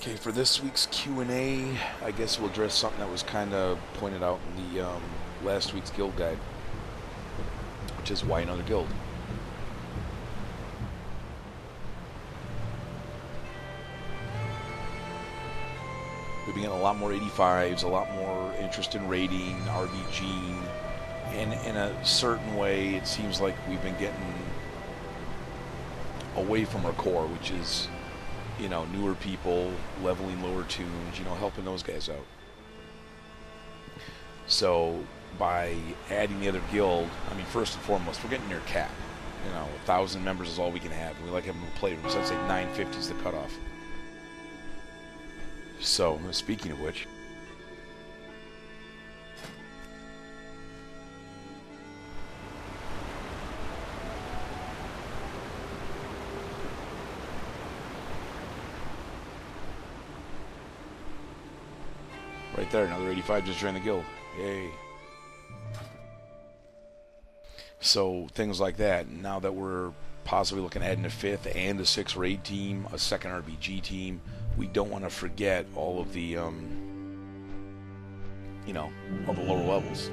Okay, for this week's Q&A, I guess we'll address something that was kind of pointed out in the last week's guild guide, which is why another guild. We've been getting a lot more 85s, a lot more interest in raiding, RBG, and in a certain way, it seems like we've been getting away from our core, which is, you know, newer people, leveling lower tunes, you know, helping those guys out. So by adding the other guild, I mean, first and foremost, we're getting near cap. You know, 1,000 members is all we can have. We like having a playroom, so I'd say 950 is the cutoff. So, speaking of which, right there, another 85 just joined the guild. Yay. So, things like that. Now that we're possibly looking at adding a 5th and a 6th raid team, a 2nd RBG team, we don't want to forget all of the, you know, all the lower levels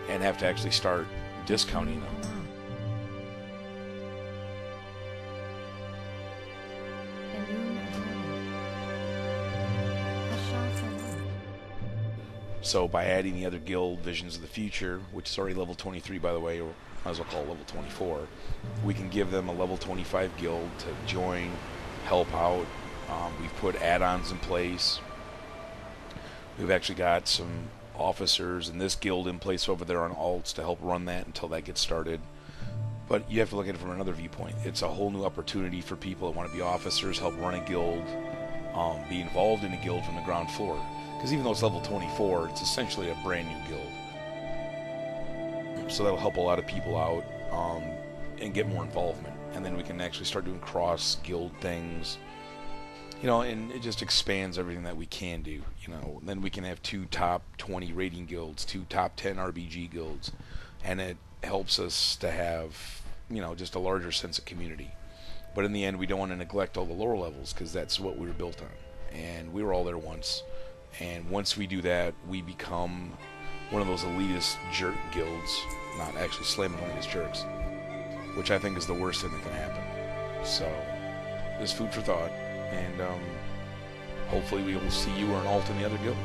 and have to actually start discounting them. So by adding the other guild, Visions of the Future, which is already level 23 by the way, or might as well call it level 24, we can give them a level 25 guild to join, help out. We've put add-ons in place. We've actually got some officers in this guild in place over there on alts to help run that until that gets started. But you have to look at it from another viewpoint. It's a whole new opportunity for people that want to be officers, help run a guild, be involved in a guild from the ground floor. Because even though it's level 24, it's essentially a brand new guild. So that'll help a lot of people out and get more involvement. And then we can actually start doing cross-guild things. You know, and it just expands everything that we can do. You know, then we can have 2 top 20 raiding guilds, 2 top 10 RBG guilds. And it helps us to have, you know, just a larger sense of community. But in the end, we don't want to neglect all the lower levels because that's what we were built on. And we were all there once. And once we do that, we become one of those elitist jerk guilds, not actually slamming elitist jerks, which I think is the worst thing that can happen. So, there's food for thought, and hopefully we will see you or an alt in the other guild.